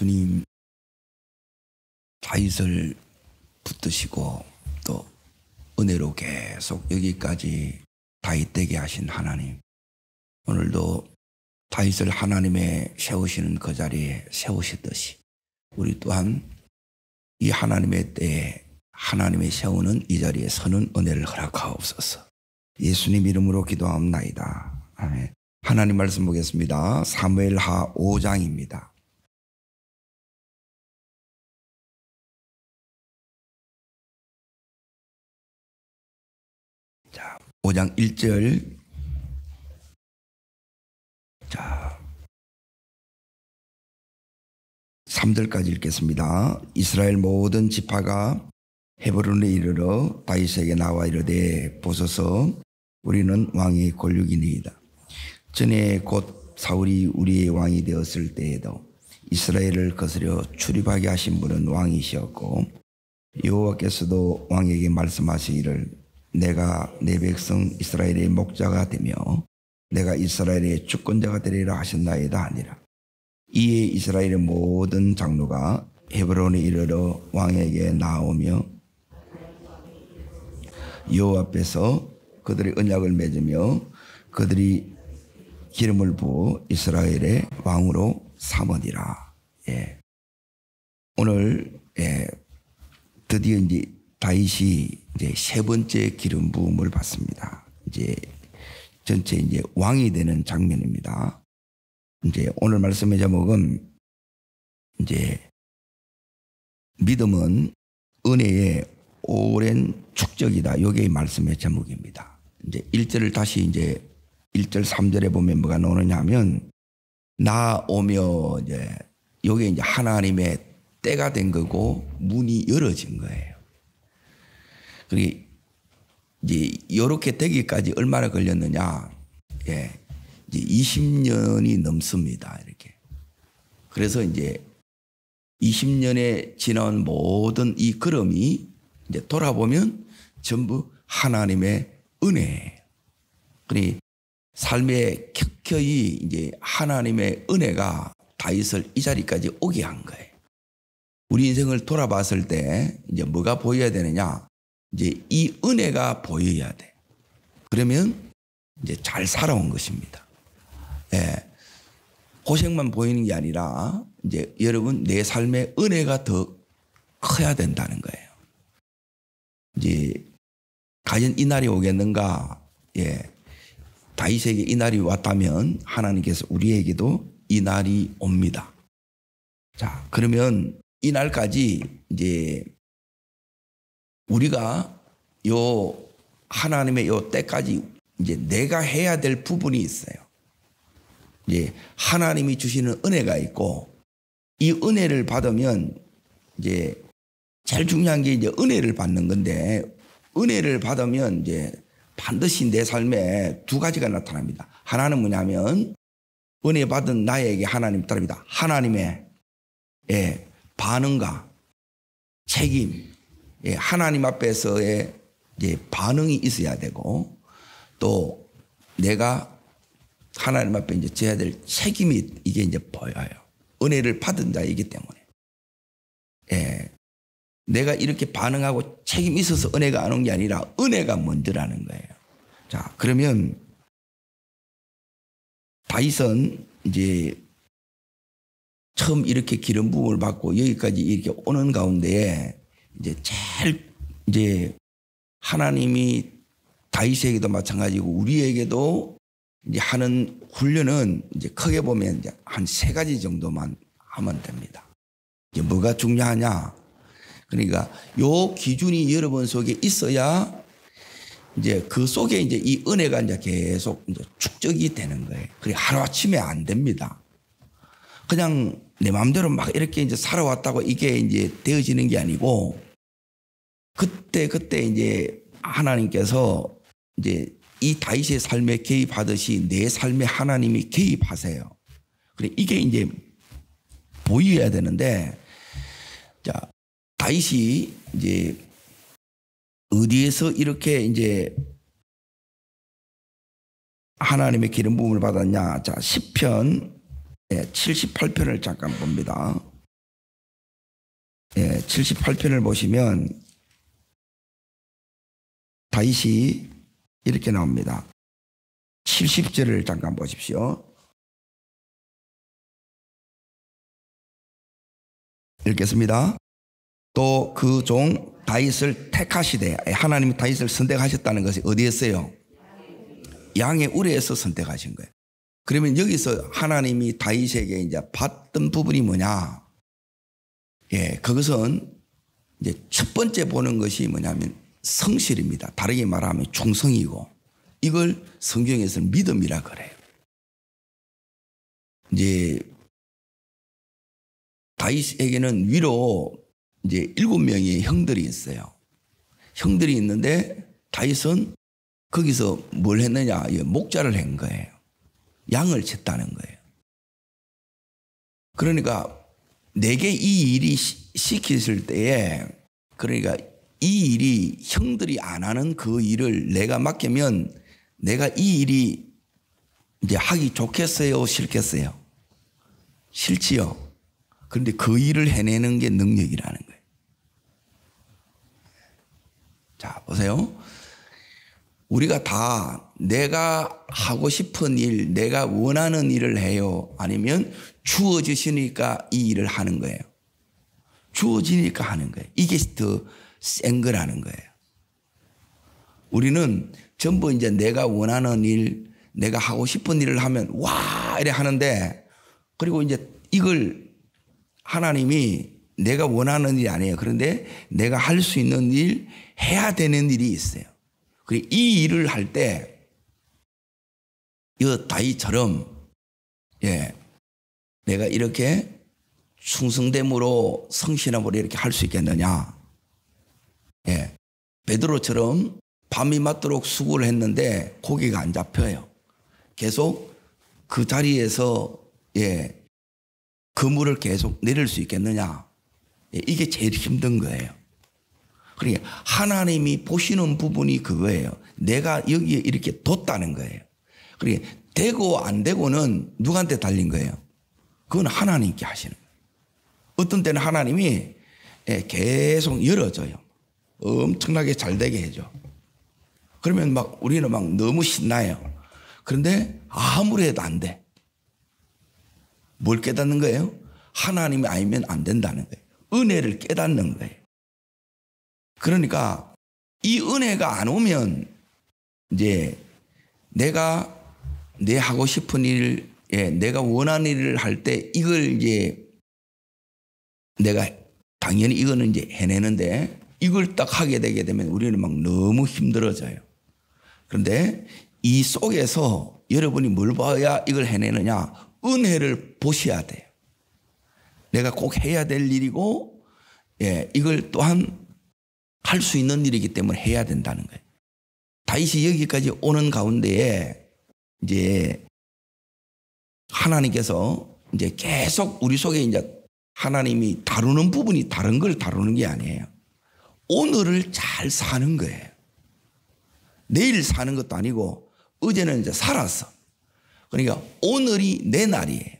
주님 다윗을 붙드시고 또 은혜로 계속 여기까지 다윗 되게 하신 하나님, 오늘도 다윗을 하나님의 세우시는 그 자리에 세우셨듯이 우리 또한 이 하나님의 때에 하나님의 세우는 이 자리에 서는 은혜를 허락하옵소서. 예수님 이름으로 기도합나이다. 아멘. 하나님 말씀 보겠습니다. 사무엘하 5장입니다. 자, 5장 1절. 자, 3절까지 읽겠습니다. 이스라엘 모든 지파가 헤브론에 이르러 다윗에게 나와 이르되 보소서 우리는 왕의 권력이니이다. 전에 곧 사울이 우리의 왕이 되었을 때에도 이스라엘을 거스려 출입하게 하신 분은 왕이시었고 여호와께서도 왕에게 말씀하시기를 내가 내 백성 이스라엘의 목자가 되며 내가 이스라엘의 주권자가 되리라 하셨나이다 하니라. 이에 이스라엘의 모든 장로가 헤브론에 이르러 왕에게 나오며 여호와 앞에서 그들의 언약을 맺으며 그들이 기름을 부어 이스라엘의 왕으로 삼으니라. 예. 오늘 드디어 이제 다윗이 이제 세 번째 기름 부음을 받습니다. 이제 전체 이제 왕이 되는 장면입니다. 이제 오늘 말씀의 제목은 이제 믿음은 은혜의 오랜 축적이다. 이게 말씀의 제목입니다. 이제 1절을 다시 이제 1절 3절에 보면 뭐가 나오느냐 하면 나 오며 이제 요게 이제 하나님의 때가 된 거고 문이 열어진 거예요. 그리고 이제 이렇게 되기까지 얼마나 걸렸느냐? 예. 이제 20년이 넘습니다. 이렇게. 그래서 이제 20년에 지나온 모든 이 걸음이 이제 돌아보면 전부 하나님의 은혜예요. 그러니 삶에 켜켜이 이제 하나님의 은혜가 다윗을 이 자리까지 오게 한 거예요. 우리 인생을 돌아봤을 때 이제 뭐가 보여야 되느냐? 이제 이 은혜가 보여야 돼. 그러면 이제 잘 살아온 것입니다. 예. 고생만 보이는 게 아니라 이제 여러분 내 삶의 은혜가 더 커야 된다는 거예요. 이제 과연 이 날이 오겠는가? 예. 다윗에게 이 날이 왔다면 하나님께서 우리에게도 이 날이 옵니다. 자, 그러면 이 날까지 이제 우리가 요 하나님의 요 때까지 이제 내가 해야 될 부분이 있어요. 이제 하나님이 주시는 은혜가 있고 이 은혜를 받으면 이제 제일 중요한 게 이제 은혜를 받는 건데 은혜를 받으면 이제 반드시 내 삶에 두 가지가 나타납니다. 하나는 뭐냐면 은혜 받은 나에게 하나님 따릅니다. 하나님의 반응과 책임, 하나님 앞에서의 이제 반응이 있어야 되고 또 내가 하나님 앞에 이제 져야 될 책임이 이게 이제 보여요. 은혜를 받은 자이기 때문에. 내가 이렇게 반응하고 책임이 있어서 은혜가 안 온 게 아니라 은혜가 먼저라는 거예요. 자, 그러면 다윗은 이제 처음 이렇게 기름 부음을 받고 여기까지 이렇게 오는 가운데에 이제 제일 이제 하나님이 다윗에게도 마찬가지고 우리에게도 이제 하는 훈련은 이제 크게 보면 이제 한 세 가지 정도만 하면 됩니다. 이제 뭐가 중요하냐? 그러니까 요 기준이 여러분 속에 있어야 이제 그 속에 이제 이 은혜가 이제 계속 이제 축적이 되는 거예요. 그게 하루아침에 안 됩니다. 그냥 내 마음대로 막 이렇게 이제 살아왔다고 이게 이제 되어지는 게 아니고 그때 이제 하나님께서 이제 이 다윗의 삶에 개입하듯이 내 삶에 하나님이 개입하세요. 그래 이게 이제 보여야 되는데 자 다윗이 이제 어디에서 이렇게 이제 하나님의 기름 부음을 받았냐? 자, 시편 78편을 잠깐 봅니다. 78편을 보시면 다윗이 이렇게 나옵니다. 70절을 잠깐 보십시오. 읽겠습니다. 또 그 종 다윗을 택하시되, 하나님이 다윗을 선택하셨다는 것이 어디였어요? 양의 우레에서 선택하신 거예요. 그러면 여기서 하나님이 다윗에게 이제 받던 부분이 뭐냐? 그것은 이제 첫 번째 보는 것이 뭐냐면 성실입니다. 다르게 말하면 충성이고, 이걸 성경에서는 믿음이라 그래요. 이제 다윗에게는 위로 이제 7명의 형들이 있어요. 형들이 있는데 다윗은 거기서 뭘 했느냐? 목자를 한 거예요. 양을 쳤다는 거예요. 그러니까 내게 이 일이 시켰을 때에, 그러니까 이 일이 형들이 안 하는 그 일을 내가 맡기면 내가 이 일이 이제 하기 좋겠어요? 싫겠어요? 싫지요. 그런데 그 일을 해내는 게 능력이라는 거예요. 자, 보세요. 우리가 다 내가 하고 싶은 일, 내가 원하는 일을 해요? 아니면 주어지시니까 이 일을 하는 거예요? 주어지니까 하는 거예요. 이게 더 센 거라는 거예요. 우리는 전부 이제 내가 원하는 일, 내가 하고 싶은 일을 하면 와! 이래 하는데, 그리고 이제 이걸 하나님이 내가 원하는 일이 아니에요. 그런데 내가 할 수 있는 일, 해야 되는 일이 있어요. 그리고 이 일을 할 때, 이 다윗처럼, 내가 이렇게 충성됨으로 성실함으로 이렇게 할 수 있겠느냐? 베드로처럼 밤이 맞도록 수고를 했는데 고기가 안 잡혀요. 계속 그 자리에서 그물을 계속 내릴 수 있겠느냐? 이게 제일 힘든 거예요. 그러니까 하나님이 보시는 부분이 그거예요. 내가 여기에 이렇게 뒀다는 거예요. 그러니까 되고 안 되고는 누구한테 달린 거예요? 그건 하나님께 하시는 거예요. 어떤 때는 하나님이 계속 열어줘요. 엄청나게 잘 되게 해줘. 그러면 막 우리는 막 너무 신나요. 그런데 아무리 해도 안 돼. 뭘 깨닫는 거예요? 하나님이 아니면 안 된다는 거예요. 은혜를 깨닫는 거예요. 그러니까 이 은혜가 안 오면 이제 내가 내 하고 싶은 일, 내가 원하는 일을 할 때 이걸 이제 내가 당연히 이거는 이제 해내는데 이걸 딱 하게 되게 되면 우리는 막 너무 힘들어져요. 그런데 이 속에서 여러분이 뭘 봐야 이걸 해내느냐? 은혜를 보셔야 돼요. 내가 꼭 해야 될 일이고, 이걸 또한 할 수 있는 일이기 때문에 해야 된다는 거예요. 다윗이 여기까지 오는 가운데에 이제 하나님께서 이제 계속 우리 속에 이제 하나님이 다루는 부분이 다른 걸 다루는 게 아니에요. 오늘을 잘 사는 거예요. 내일 사는 것도 아니고 어제는 이제 살았어. 그러니까 오늘이 내 날이에요.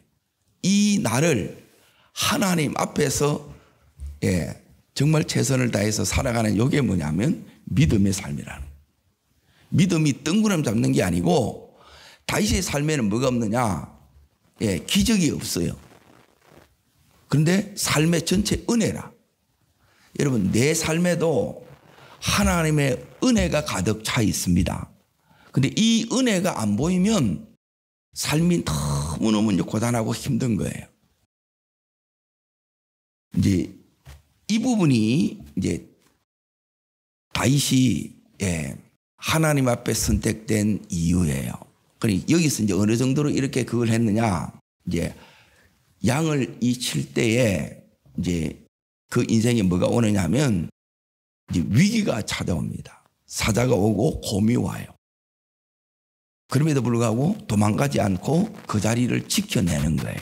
이 날을 하나님 앞에서 정말 최선을 다해서 살아가는 이게 뭐냐면 믿음의 삶이라는 거예요. 믿음이 뜬구름 잡는 게 아니고 다윗의 삶에는 뭐가 없느냐? 기적이 없어요. 그런데 삶의 전체 은혜라. 여러분 내 삶에도 하나님의 은혜가 가득 차 있습니다. 근데 이 은혜가 안 보이면 삶이 너무너무 고단하고 힘든 거예요. 이제 이 부분이 이제 다윗이 하나님 앞에 선택된 이유예요. 그러니까 여기서 이제 어느 정도로 이렇게 그걸 했느냐? 이제 양을 칠 때에 이제 그 인생에 뭐가 오느냐면 이제 위기가 찾아옵니다. 사자가 오고 곰이 와요. 그럼에도 불구하고 도망가지 않고 그 자리를 지켜내는 거예요.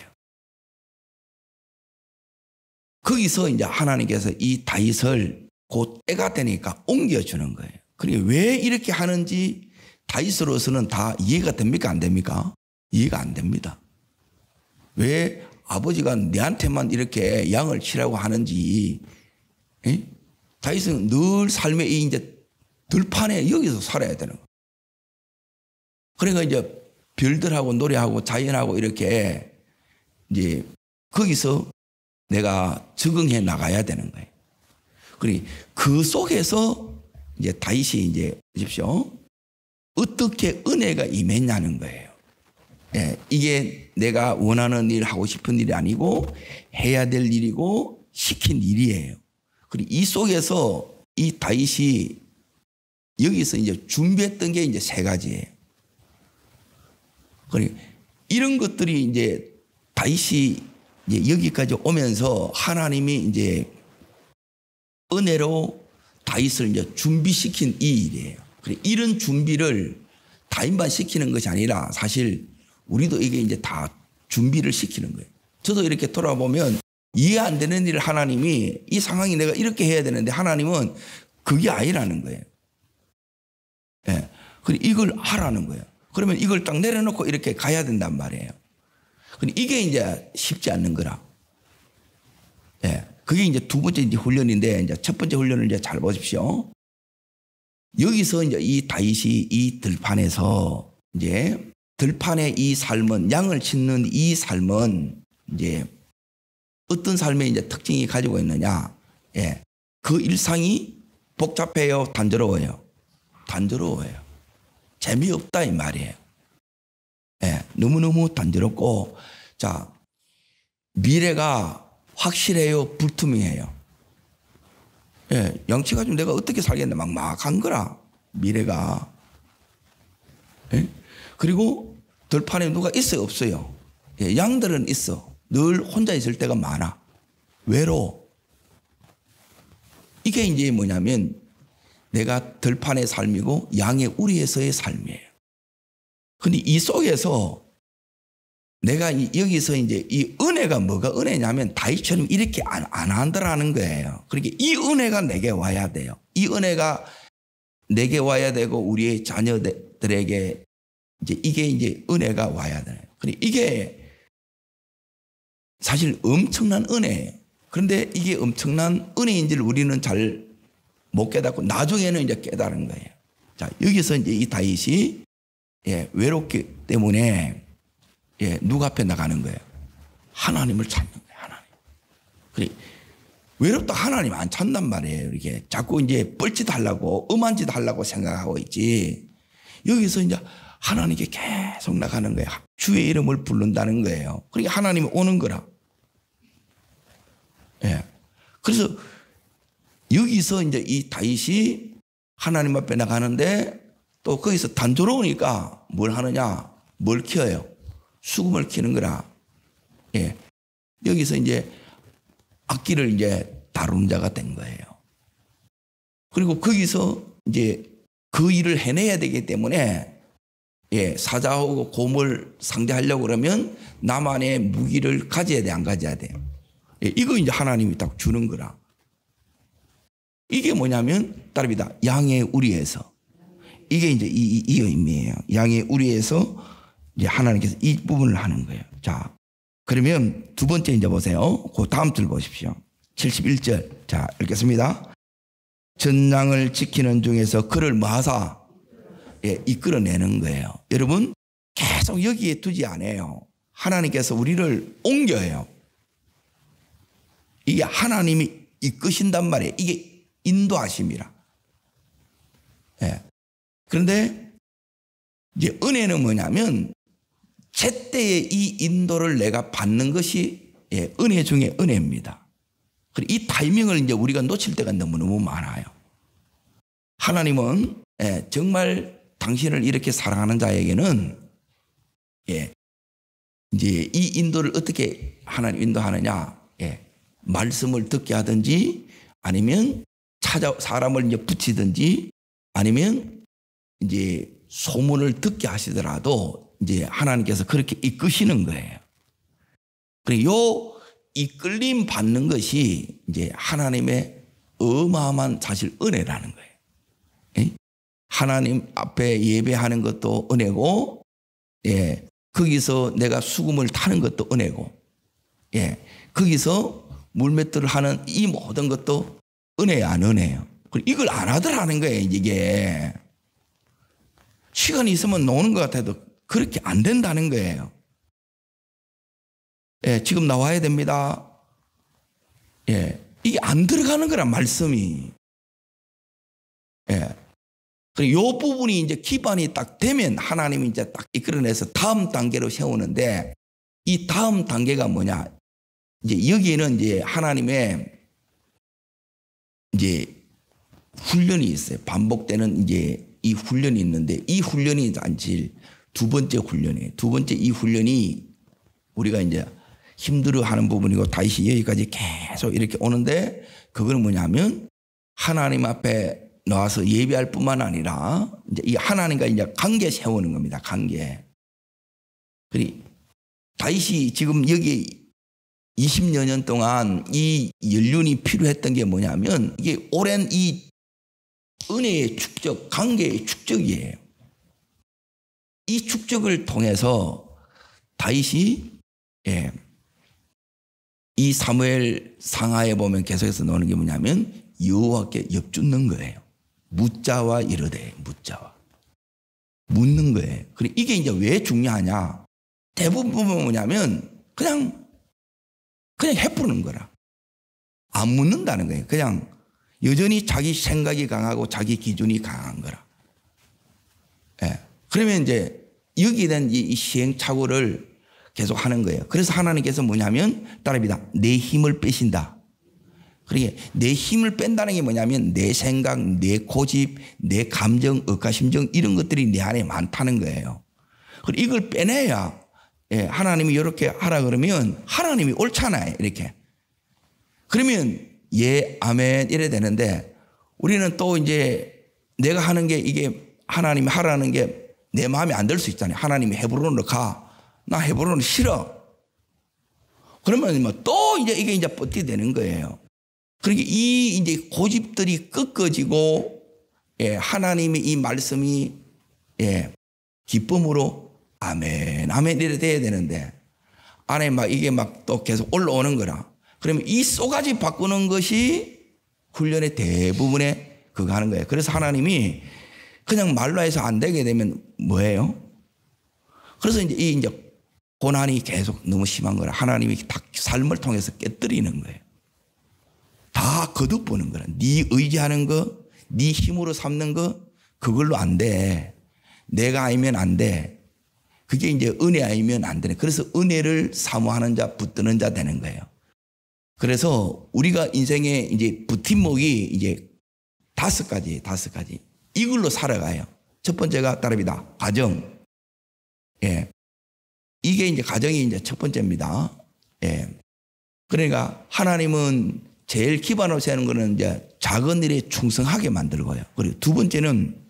거기서 이제 하나님께서 이 다윗을 곧 때가 되니까 옮겨주는 거예요. 그러니까 왜 이렇게 하는지 다윗으로서는 다 이해가 됩니까? 안 됩니까? 이해가 안 됩니다. 왜 아버지가 내한테만 이렇게 양을 치라고 하는지 예? 다윗은 늘 삶의 이 이제 들판에 여기서 살아야 되는 거예요. 그러니까 이제 별들하고 노래하고 자연하고 이렇게 이제 거기서 내가 적응해 나가야 되는 거예요. 그러니 그 속에서 이제 다윗이 이제 보십시오. 어떻게 은혜가 임했냐는 거예요. 예, 이게 내가 원하는 일 하고 싶은 일이 아니고 해야 될 일이고 시킨 일이에요. 그리고 이 속에서 이 다윗이 여기서 이제 준비했던 게 이제 세 가지예요. 그러니 이런 것들이 이제 다윗이 이제 여기까지 오면서 하나님이 이제 은혜로 다윗을 이제 준비시킨 이 일이에요. 이런 준비를 다윗만 시키는 것이 아니라 사실 우리도 이게 이제 다 준비를 시키는 거예요. 저도 이렇게 돌아보면 이해 안 되는 일을 하나님이 이 상황이 내가 이렇게 해야 되는데 하나님은 그게 아니라는 거예요. 예. 그리고 이걸 하라는 거예요. 그러면 이걸 딱 내려놓고 이렇게 가야 된단 말이에요. 이게 이제 쉽지 않는 거라. 예. 그게 이제 두 번째 이제 훈련인데 이제 첫 번째 훈련을 이제 잘 보십시오. 여기서 이제 이 다윗이 이 들판에서 이제 들판의 이 삶은 양을 짓는 이 삶은 이제 어떤 삶의 이제 특징이 가지고 있느냐. 예. 그 일상이 복잡해요. 단조로워요. 단조로워요. 재미없다 이 말이에요. 예. 너무너무 단조롭고 자 미래가 확실해요. 불투명해요. 예. 양치 가지고 내가 어떻게 살겠나 막막한 거라 미래가. 예? 그리고 들판에 누가 있어요 없어요? 예. 양들은 있어. 늘 혼자 있을 때가 많아. 외로워. 이게 이제 뭐냐면 내가 들판의 삶이고 양의 우리에서의 삶이에요. 근데 이 속에서 내가 여기서 이제 이 은혜가 뭐가 은혜냐면 다윗처럼 이렇게 안 한다라는 거예요. 그러니까 이 은혜가 내게 와야 돼요. 이 은혜가 내게 와야 되고 우리의 자녀들에게 이제 이게 이제 은혜가 와야 돼요. 그러니까 이게 사실 엄청난 은혜예요. 그런데 이게 엄청난 은혜인지를 우리는 잘 못 깨닫고 나중에는 이제 깨달은 거예요. 자, 여기서 이제 이 다윗이 예, 외롭기 때문에 예, 누구 앞에 나가는 거예요? 하나님을 찾는 거예요. 하나님. 그래, 외롭다 하나님 안 찾는단 말이에요. 이렇게 자꾸 이제 뻘짓 하려고 엄한 짓 하려고 생각하고 있지. 여기서 이제 하나님께 계속 나가는 거예요. 주의 이름을 부른다는 거예요. 그러니까 하나님이 오는 거라. 예. 그래서 여기서 이제 이 다윗이 하나님 앞에 나가는데 또 거기서 단조로우니까 뭘 하느냐? 뭘 키워요? 수금을 키는 거라. 예. 여기서 이제 악기를 이제 다루는 자가 된 거예요. 그리고 거기서 이제 그 일을 해내야 되기 때문에 예, 사자하고 곰을 상대하려고 그러면 나만의 무기를 가져야 돼, 안 가져야 돼요? 예, 이거 이제 하나님이 딱 주는 거라. 이게 뭐냐면 따릅니다. 양의 우리에서. 이게 이제 이 의미예요. 양의 우리에서 이제 하나님께서 이 부분을 하는 거예요. 자, 그러면 두 번째 이제 보세요. 그 다음 줄 보십시오. 71절. 자, 읽겠습니다. 전장을 지키는 중에서 그를 뭐하사? 예, 이끌어내는 거예요. 여러분, 계속 여기에 두지 않아요. 하나님께서 우리를 옮겨요. 이게 하나님이 이끄신단 말이에요. 이게 인도하심이라. 예. 그런데 이제 은혜는 뭐냐면 제때에 이 인도를 내가 받는 것이 예, 은혜 중에 은혜입니다. 그리고 이 타이밍을 이제 우리가 놓칠 때가 너무너무 많아요. 하나님은 예, 정말 당신을 이렇게 사랑하는 자에게는 예, 이제 이 인도를 어떻게 하나님 인도하느냐? 예, 말씀을 듣게 하든지 아니면 사람을 이제 붙이든지 아니면 이제 소문을 듣게 하시더라도 이제 하나님께서 그렇게 이끄시는 거예요. 그리고 요 이끌림 받는 것이 이제 하나님의 어마어마한 사실 은혜라는 거예요. 예? 하나님 앞에 예배하는 것도 은혜고, 예, 거기서 내가 수금을 타는 것도 은혜고, 예, 거기서 물맷돌을 하는 이 모든 것도 은혜예요, 안 은혜예요? 이걸 안 하더라는 거예요, 이게. 시간이 있으면 노는 것 같아도 그렇게 안 된다는 거예요. 예, 지금 나와야 됩니다. 예, 이게 안 들어가는 거란 말씀이. 예. 요 부분이 이제 기반이 딱 되면 하나님이 이제 딱 이끌어내서 다음 단계로 세우는데, 이 다음 단계가 뭐냐? 이제 여기에는 이제 하나님의 이제 훈련이 있어요. 반복되는 이제 이 훈련이 있는데, 이 훈련이 단지 두 번째 훈련이에요. 두 번째 이 훈련이 우리가 이제 힘들어 하는 부분이고, 다시 여기까지 계속 이렇게 오는데, 그거는 뭐냐면 하나님 앞에 나와서 예배할 뿐만 아니라 이제 이 하나님과 이제 관계 세우는 겁니다. 관계. 그리 다윗이 지금 여기 20여 년 동안 이 연륜이 필요했던 게 뭐냐면, 이게 오랜 이 은혜의 축적, 관계의 축적이에요. 이 축적을 통해서 다윗이 이 사무엘 상하에 보면 계속해서 나오는 게 뭐냐면 여호와께 엽죽는 거예요. 묻자와 이르되, 묻자와 묻는 거예요. 그리고 이게 이제 왜 중요하냐? 대부분 보면 뭐냐면 그냥 해부르는 거라. 안 묻는다는 거예요. 그냥 여전히 자기 생각이 강하고 자기 기준이 강한 거라. 예. 그러면 이제 여기에 대한 이 시행착오를 계속 하는 거예요. 그래서 하나님께서 뭐냐면 따라합니다. 내 힘을 빼신다. 그러니까 내 힘을 뺀다는 게 뭐냐면 내 생각, 내 고집, 내 감정, 억가심정 이런 것들이 내 안에 많다는 거예요. 그리고 이걸 빼내야 하나님이 이렇게 하라 그러면 하나님이 옳잖아요. 이렇게. 그러면 예, 아멘 이래 되는데, 우리는 또 이제 내가 하는 게 이게 하나님이 하라는 게 내 마음에 안 들 수 있잖아요. 하나님이 헤브론으로 가. 나 헤브론은 싫어. 그러면 뭐 또 이제 이게 이제 뻗게 되는 거예요. 그러니까 이 이제 고집들이 꺾어지고, 하나님의 이 말씀이, 기쁨으로 아멘, 아멘 이래 돼야 되는데, 안에 막 이게 막 또 계속 올라오는 거라. 그러면 이 쏘가지 바꾸는 것이 훈련의 대부분에 그거 하는 거예요. 그래서 하나님이 그냥 말로 해서 안 되게 되면 뭐예요? 그래서 이제 이 이제 고난이 계속 너무 심한 거라. 하나님이 다 삶을 통해서 깨뜨리는 거예요. 다 거듭보는 거라. 네 의지하는 거, 네 힘으로 삼는 거, 그걸로 안 돼. 내가 아니면 안 돼. 그게 이제 은혜 아니면 안 되네. 그래서 은혜를 사모하는 자, 붙드는 자 되는 거예요. 그래서 우리가 인생에 이제 버팀목이 이제 5가지. 이걸로 살아가요. 첫 번째가 따릅니다. 가정. 이게 이제 가정이 이제 첫 번째입니다. 그러니까 하나님은 제일 기반으로 세우는 거는 이제 작은 일에 충성하게 만들고요. 그리고 두 번째는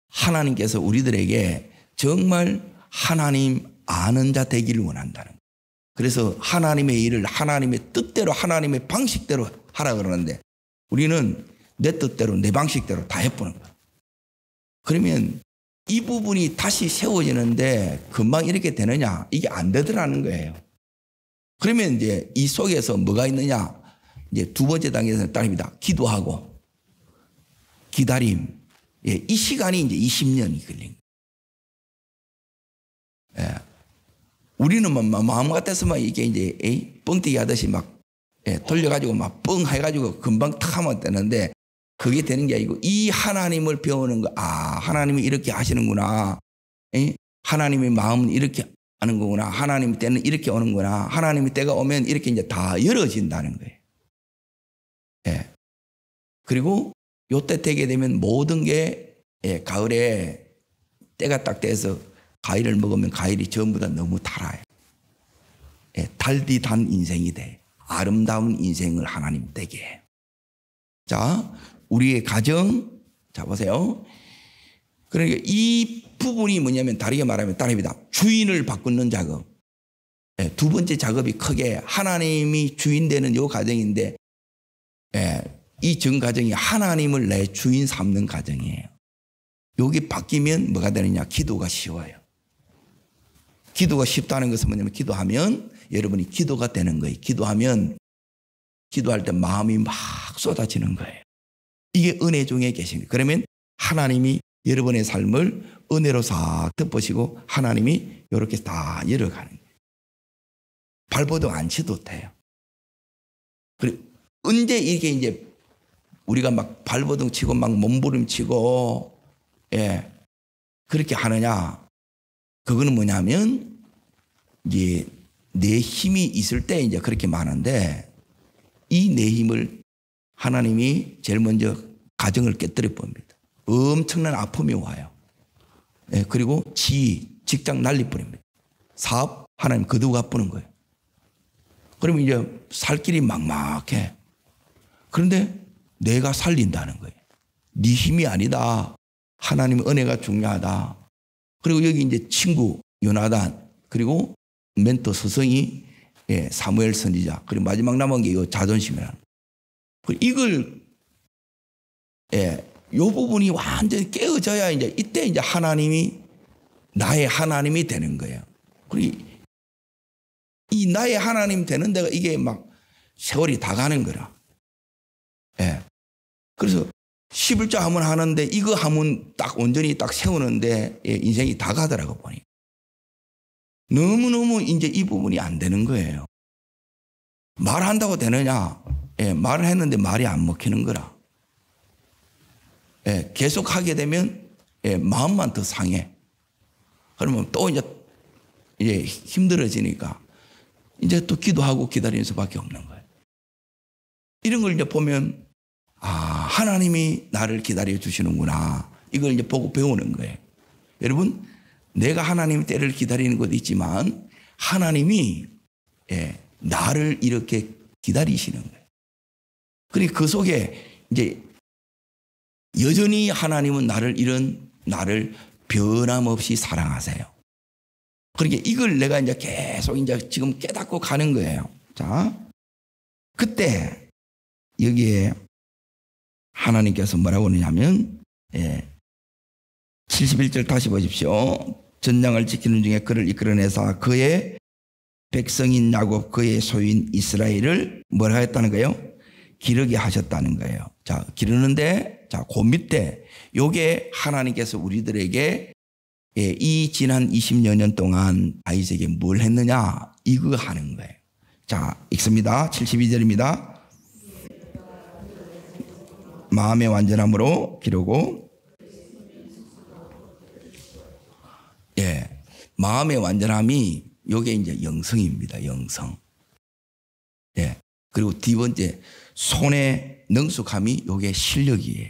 하나님께서 우리들에게 정말 하나님 아는 자 되기를 원한다는 거예요. 그래서 하나님의 일을 하나님의 뜻대로 하나님의 방식대로 하라 그러는데, 우리는 내 뜻대로 내 방식대로 다 해보는 거예요. 그러면 이 부분이 다시 세워지는데 금방 이렇게 되느냐? 이게 안 되더라는 거예요. 그러면 이제 이 속에서 뭐가 있느냐? 이제 두 번째 단계에서는 따릅니다. 기도하고 기다림. 이 시간이 이제 20년이 걸린 거예요. 우리는 마음 같아서만 이게 이제 뻥튀기 하듯이 막 돌려가지고 막 뻥 해가지고 금방 탁 하면 되는데, 그게 되는 게 아니고 이 하나님을 배우는 거. 아, 하나님이 이렇게 하시는구나. 하나님의 마음은 이렇게 하는 거구나. 하나님의 때는 이렇게 오는구나. 하나님의 때가 오면 이렇게 이제 다 열어진다는 거예요. 그리고 요때 되게 되면 모든 게 가을에 때가 딱 돼서 과일을 먹으면 과일이 전부 다 너무 달아요. 달디 단 인생이 돼. 아름다운 인생을 하나님 되게 해요. 자, 우리의 가정, 자 보세요. 그러니까 이 부분이 뭐냐면 다르게 말하면 따릅니다. 주인을 바꾸는 작업. 두 번째 작업이 크게 하나님이 주인 되는 요 가정인데, 이 전 가정이 하나님을 내 주인 삼는 가정이에요. 여기 바뀌면 뭐가 되느냐? 기도가 쉬워요. 기도가 쉽다는 것은 뭐냐면 기도하면 여러분이 기도가 되는 거예요. 기도하면 기도할 때 마음이 막 쏟아지는 거예요. 이게 은혜 중에 계신 거예요. 그러면 하나님이 여러분의 삶을 은혜로 싹 덮으시고 하나님이 이렇게 다 열어가는 거예요. 발버둥 안 쳐도 돼요. 그리고 언제 이게 이제 우리가 막 발버둥 치고 막 몸부림치고 그렇게 하느냐? 그거는 뭐냐면 이제 내 힘이 있을 때 이제 그렇게 많은데 이 내 힘을 하나님이 제일 먼저 가정을 깨뜨려 봅니다. 엄청난 아픔이 와요. 그리고 직장 날리버립니다. 사업 하나님 거두고 가버는 거예요. 그러면 이제 살 길이 막막해. 그런데 내가 살린다는 거예요. 네 힘이 아니다. 하나님의 은혜가 중요하다. 그리고 여기 이제 친구 요나단 그리고 멘토 스승이 사무엘 선지자 그리고 마지막 남은 게 이 자존심이라는 거예요. 이걸 이 부분이 완전히 깨어져야 이제 이때 이제 하나님이 나의 하나님이 되는 거예요. 그리고 이 나의 하나님 되는 데가 이게 막 세월이 다 가는 거라. 그래서 11조 하면 하는데 이거 하면 딱 온전히 딱 세우는데 인생이 다 가더라고 보니. 너무너무 이제 이 부분이 안 되는 거예요. 말한다고 되느냐? 말을 했는데 말이 안 먹히는 거라. 계속 하게 되면 마음만 더 상해. 그러면 또 이제 힘들어지니까 이제 또 기도하고 기다리는 수밖에 없는 거예요. 이런 걸 이제 보면 하나님이 나를 기다려 주시는구나. 이걸 이제 보고 배우는 거예요. 여러분, 내가 하나님 때를 기다리는 것도 있지만 하나님이 나를 이렇게 기다리시는 거예요. 그러니까 그 속에 이제 여전히 하나님은 나를 변함없이 사랑하세요. 그러니까 이걸 내가 이제 계속 이제 지금 깨닫고 가는 거예요. 자, 그때 여기에 하나님께서 뭐라고 하느냐면 71절 다시 보십시오. 전장을 지키는 중에 그를 이끌어내사 그의 백성인 야곱 그의 소유인 이스라엘을 뭐라 했다는 거예요? 기르게 하셨다는 거예요. 자, 기르는데 자, 그 밑에 요게 하나님께서 우리들에게 이 지난 20여 년 동안 다윗에게 뭘 했느냐 이거 하는 거예요. 자, 읽습니다. 72절입니다. 마음의 완전함으로 기르고 마음의 완전함이 요게 이제 영성입니다. 영성. 그리고 두 번째 손의 능숙함이 요게 실력이에요.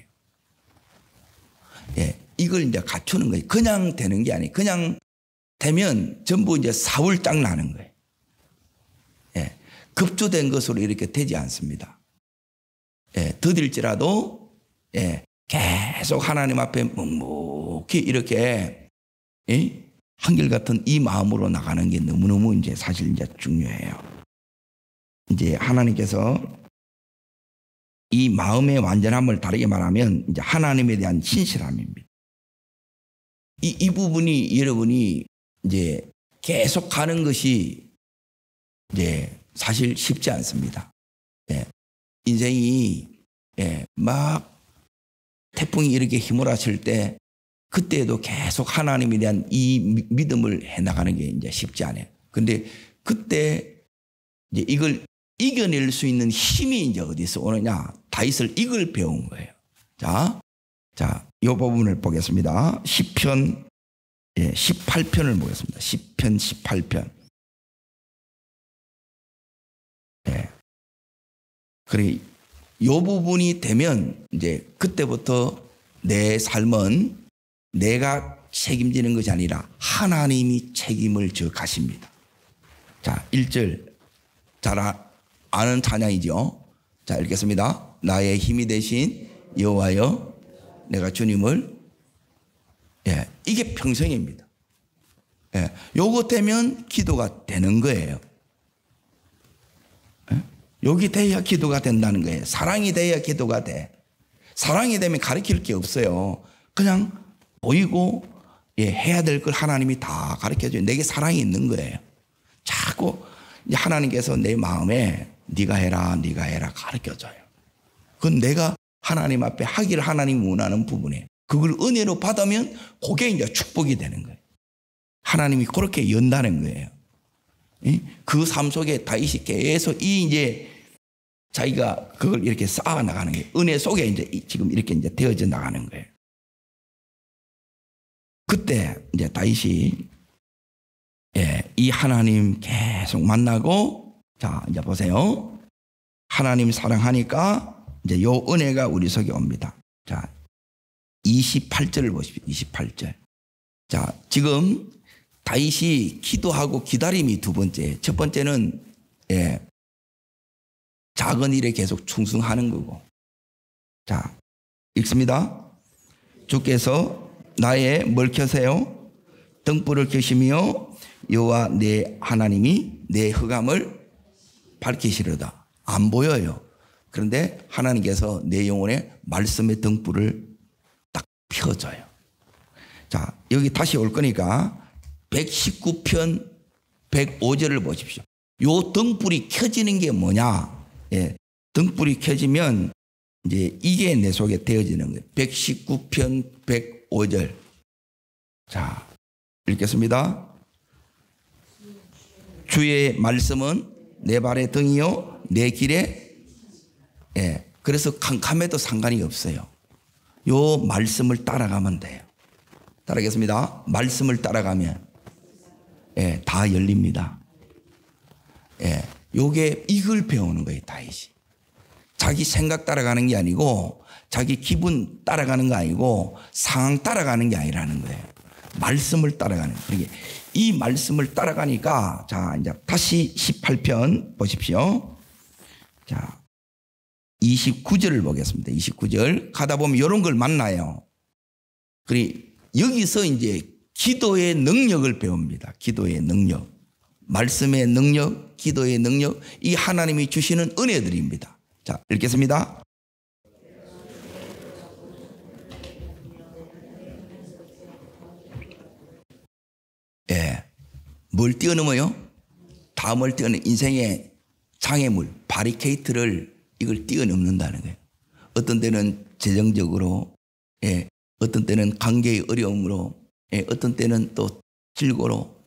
이걸 이제 갖추는 거예요. 그냥 되는 게 아니에요. 그냥 되면 전부 이제 사울짝 나는 거예요. 급조된 것으로 이렇게 되지 않습니다. 더딜지라도 계속 하나님 앞에 묵묵히 이렇게 한결같은 이 마음으로 나가는 게 너무너무 이제 사실 이제 중요해요. 이제 하나님께서 이 마음의 완전함을 다르게 말하면 이제 하나님에 대한 신실함입니다. 이 부분이 여러분이 이제 계속 가는 것이 이제 사실 쉽지 않습니다. 인생이 막 태풍이 이렇게 휘몰아칠 때 그때도 계속 하나님에 대한 이 믿음을 해나가는 게 이제 쉽지 않아요. 근데 그때 이제 이걸 이겨낼 수 있는 힘이 이제 어디서 오느냐? 다윗을 이걸 배운 거예요. 자, 이 부분을 보겠습니다. 시편 18편을 보겠습니다. 시편 18편. 그래, 이 부분이 되면 이제 그때부터 내 삶은 내가 책임지는 것이 아니라 하나님이 책임을 져 가십니다. 자, 1절 잘 아는 찬양이죠. 자, 읽겠습니다. 나의 힘이 되신 여호와여 내가 주님을 이게 평생입니다. 요거 되면 기도가 되는 거예요. 여기 돼야 기도가 된다는 거예요. 사랑이 돼야 기도가 돼. 사랑이 되면 가르칠 게 없어요. 그냥 보이고 해야 될 걸 하나님이 다 가르쳐줘요. 내게 사랑이 있는 거예요. 자꾸 하나님께서 내 마음에 네가 해라, 네가 해라 가르쳐줘요. 그건 내가 하나님 앞에 하기를 하나님 원하는 부분에 그걸 은혜로 받으면 그게 이제 축복이 되는 거예요. 하나님이 그렇게 연다는 거예요. 그 삶 속에 다윗이 계속 이제 자기가 그걸 이렇게 쌓아 나가는 거예요. 은혜 속에 이제 지금 이렇게 이제 되어져 나가는 거예요. 그때 이제 다윗이 이 하나님 계속 만나고, 자, 이제 보세요. 하나님 사랑하니까 이제 요 은혜가 우리 속에 옵니다. 자, 28절을 보십시오. 28절. 자, 지금 다윗이 기도하고 기다림이 두 번째. 첫 번째는 작은 일에 계속 충성하는 거고. 자, 읽습니다. 주께서 나의 뭘 켜세요? 등불을 켜시며 여호와 내 하나님이 내 흑암을 밝히시려다. 안 보여요. 그런데 하나님께서 내 영혼의 말씀의 등불을 딱 펴줘요. 자, 여기 다시 올 거니까 119편 105절을 보십시오. 요 등불이 켜지는 게 뭐냐? 등불이 켜지면 이제 이게 내 속에 되어지는 거예요. 119편 105절. 자, 읽겠습니다. 주의 말씀은 내 발의 등이요 내 길에. 그래서 캄캄해도 상관이 없어요. 요 말씀을 따라가면 돼요. 따라하겠습니다. 말씀을 따라가면 다 열립니다. 요게 이걸 배우는 거예요. 다윗이. 자기 생각 따라가는 게 아니고 자기 기분 따라가는 거 아니고 상황 따라가는 게 아니라는 거예요. 말씀을 따라가는 거예요. 그러니까 이 말씀을 따라가니까, 자, 이제 다시 18편 보십시오. 자, 29절을 보겠습니다. 29절. 가다 보면 이런 걸 만나요. 그리고 여기서 이제 기도의 능력을 배웁니다. 기도의 능력. 말씀의 능력, 기도의 능력, 이 하나님이 주시는 은혜들입니다. 자, 읽겠습니다. 뭘 뛰어넘어요? 다음을 뛰어넘는 인생의 장애물, 바리케이트를 이걸 뛰어넘는다는 거예요. 어떤 때는 재정적으로, 어떤 때는 관계의 어려움으로, 어떤 때는 또 질고로,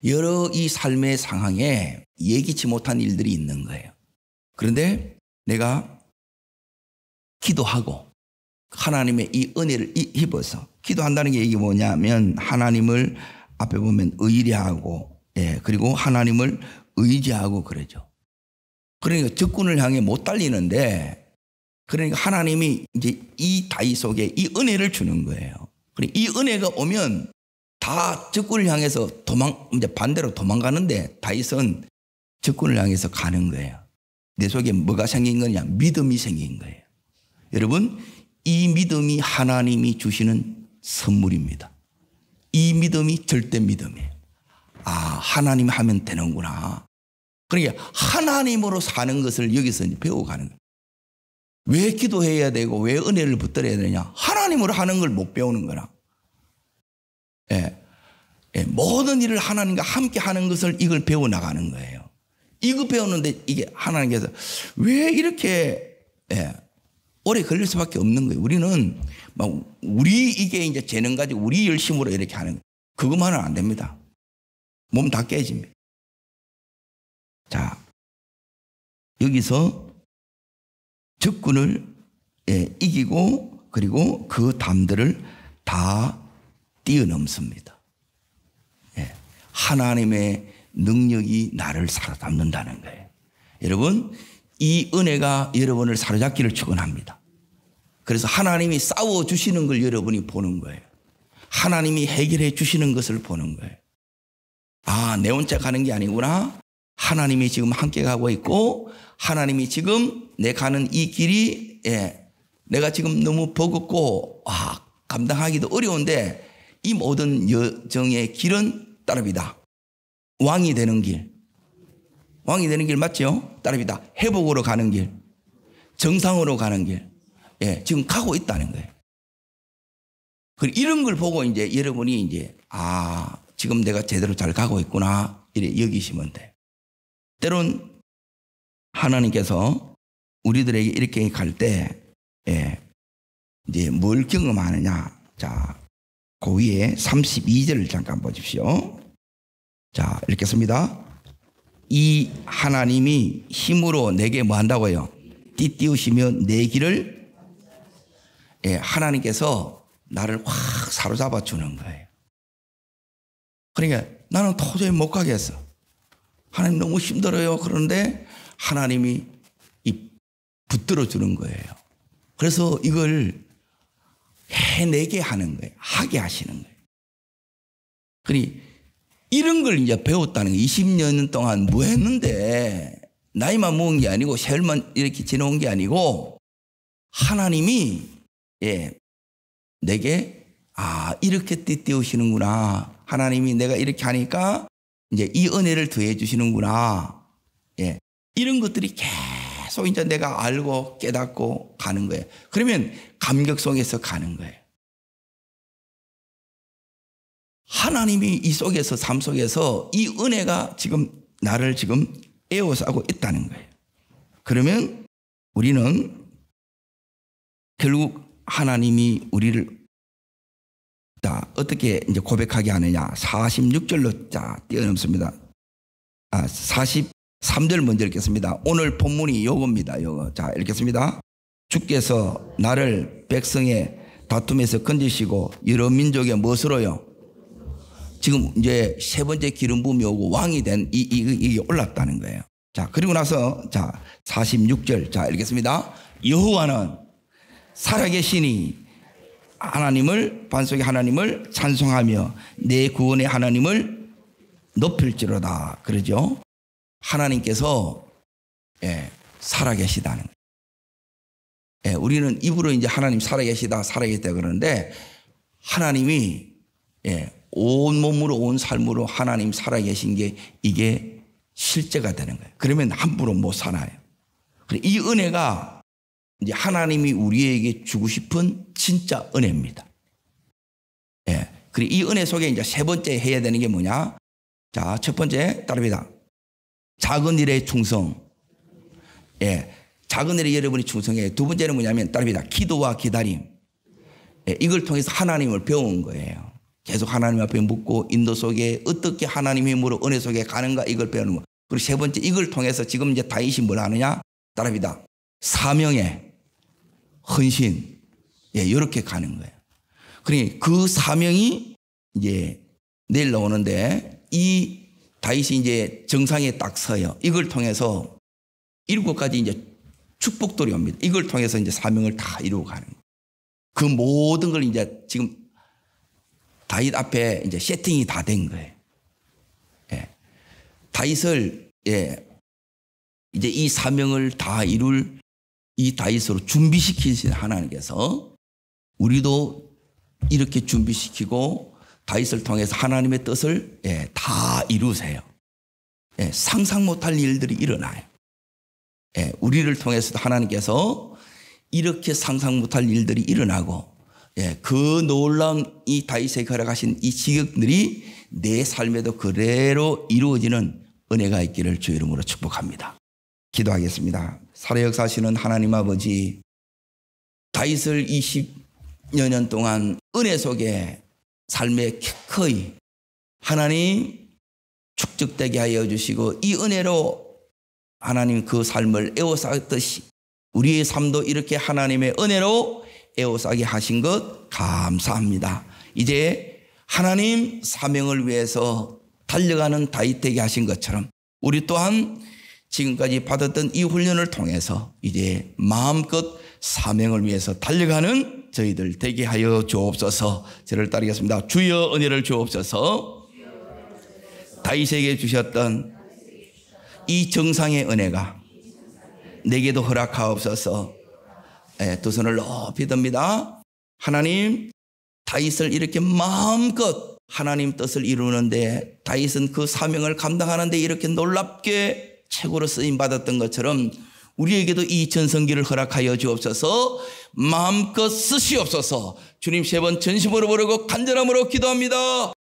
여러 이 삶의 상황에 예기치 못한 일들이 있는 거예요. 그런데 내가 기도하고 하나님의 이 은혜를 입어서 기도한다는 게 이게 뭐냐면 하나님을 앞에 보면 의뢰하고, 그리고 하나님을 의지하고 그러죠. 그러니까 적군을 향해 못 달리는데, 그러니까 하나님이 이제 이 다윗 속에 이 은혜를 주는 거예요. 그리고 이 은혜가 오면 다 적군을 향해서 이제 반대로 도망가는데 다윗은 적군을 향해서 가는 거예요. 내 속에 뭐가 생긴 거냐? 믿음이 생긴 거예요. 여러분, 이 믿음이 하나님이 주시는 선물입니다. 이 믿음이 절대 믿음이에요. 아, 하나님 하면 되는구나. 그러니까 하나님으로 사는 것을 여기서 배워가는 거예요. 왜 기도해야 되고 왜 은혜를 붙들어야 되냐? 하나님으로 하는 걸 못 배우는 거라. 모든 일을 하나님과 함께 하는 것을 이걸 배워나가는 거예요. 이거 배우는데 이게 하나님께서 왜 이렇게 오래 걸릴 수밖에 없는 거예요. 우리는 막 우리 이게 이제 재능 가지고 우리 열심으로 이렇게 하는 거예요. 그것만은 안 됩니다. 몸 다 깨집니다. 자, 여기서 적군을 이기고 그리고 그 담들을 다 뛰어넘습니다. 하나님의 능력이 나를 사로잡는다는 거예요. 여러분, 이 은혜가 여러분을 사로잡기를 축원합니다. 그래서 하나님이 싸워주시는 걸 여러분이 보는 거예요. 하나님이 해결해 주시는 것을 보는 거예요. 아, 내 혼자 가는 게 아니구나. 하나님이 지금 함께 가고 있고 하나님이 지금 내 가는 이 길이 내가 지금 너무 버겁고 감당하기도 어려운데 이 모든 여정의 길은 따릅니다. 왕이 되는 길. 왕이 되는 길 맞죠? 따릅니다. 회복으로 가는 길. 정상으로 가는 길. 지금 가고 있다는 거예요. 이런 걸 보고 이제 여러분이 이제 지금 내가 제대로 잘 가고 있구나 이래 여기시면 돼. 때론 하나님께서 우리들에게 이렇게 갈 때, 이제 뭘 경험하느냐. 자, 그 위에 32절을 잠깐 보십시오. 자, 읽겠습니다. 이 하나님이 힘으로 내게 뭐 한다고요? 띠띠우시며 내 길을, 하나님께서 나를 확 사로잡아 주는 거예요. 그러니까 나는 도저히 못 가겠어. 하나님 너무 힘들어요. 그런데 하나님이 붙들어 주는 거예요. 그래서 이걸 해내게 하는 거예요. 하게 하시는 거예요. 그러니 이런 걸 이제 배웠다는 거예요. 20년 동안 뭐 했는데 나이만 먹은 게 아니고 세월만 이렇게 지나온 게 아니고 하나님이 내게 이렇게 띠띠우시는구나. 하나님이 내가 이렇게 하니까 이제 이 은혜를 더해 주시는구나. 이런 것들이 계속 이제 내가 알고 깨닫고 가는 거예요. 그러면 감격 속에서 가는 거예요. 하나님이 이 속에서, 삶 속에서 이 은혜가 지금 나를 지금 에워싸고 있다는 거예요. 그러면 우리는 결국 하나님이 우리를 어떻게 이제 고백하게 하느냐. 46절로 뛰어넘습니다. 43절 먼저 읽겠습니다. 오늘 본문이 요겁니다. 요거. 자, 읽겠습니다. 주께서 나를 백성의 다툼에서 건지시고 여러 민족의 무엇으로요? 지금 이제 세 번째 기름 부음이 오고 왕이 된 이게 올랐다는 거예요. 자, 그리고 나서 46절. 자, 읽겠습니다. 여호와는 살아계시니 하나님을, 반석의 하나님을 찬송하며 내 구원의 하나님을 높일지로다. 그러죠? 하나님께서 살아계시다는 거예요. 우리는 입으로 이제 하나님 살아계시다 그러는데 하나님이 온 몸으로 온 삶으로 하나님 살아계신 게 이게 실제가 되는 거예요. 그러면 함부로 못 살아요. 이 은혜가 이제 하나님이 우리에게 주고 싶은 진짜 은혜입니다. 그리고 이 은혜 속에 이제 세 번째 해야 되는 게 뭐냐? 자, 첫 번째 따릅니다. 작은 일에 충성. 작은 일에 여러분이 충성해요. 두 번째는 뭐냐면 따릅니다. 기도와 기다림. 이걸 통해서 하나님을 배운 거예요. 계속 하나님 앞에 묻고 인도 속에 어떻게 하나님의 힘으로 은혜 속에 가는가 이걸 배우는 거. 그리고 세 번째 이걸 통해서 지금 이제 다윗이 뭘 하느냐? 따릅니다. 사명에 헌신. 이렇게 가는 거예요. 그러니 그 사명이 이제 내일 나오는데 이 다윗이 이제 정상에 딱 서요. 이걸 통해서 7가지 이제 축복들이 옵니다. 이걸 통해서 이제 사명을 다 이루고 가는 거예요. 그 모든 걸 이제 지금 다윗 앞에 이제 세팅이 다 된 거예요. 다윗을 이제 이 사명을 다 이룰 이 다윗으로 준비시키신 하나님께서 우리도 이렇게 준비시키고 다윗을 통해서 하나님의 뜻을 다 이루세요. 상상 못할 일들이 일어나요. 우리를 통해서도 하나님께서 이렇게 상상 못할 일들이 일어나고 그 놀라운 이 다윗에게 허락하신 이 지경들이 내 삶에도 그대로 이루어지는 은혜가 있기를 주 이름으로 축복합니다. 기도하겠습니다. 살아 역사하시는 하나님 아버지, 다윗을 20여 년 동안 은혜 속에 삶에 기꺼이 하나님 축적되게 하여 주시고 이 은혜로 하나님 그 삶을 에워싸듯이 우리의 삶도 이렇게 하나님의 은혜로 에워싸게 하신 것 감사합니다. 이제 하나님 사명을 위해서 달려가는 다윗에게 하신 것처럼 우리 또한 지금까지 받았던 이 훈련을 통해서 이제 마음껏 사명을 위해서 달려가는 저희들 되게 하여 주옵소서. 저를 따르겠습니다. 주여 은혜를 주옵소서. 다윗에게 주셨던 이 정상의 은혜가 내게도 허락하옵소서. 두 손을 높이 듭니다. 하나님, 다윗을 이렇게 마음껏 하나님 뜻을 이루는데 다윗은 그 사명을 감당하는데 이렇게 놀랍게 최고로 쓰임 받았던 것처럼 우리에게도 이 전성기를 허락하여 주옵소서. 마음껏 쓰시옵소서. 주님 세 번 전심으로 부르고 간절함으로 기도합니다.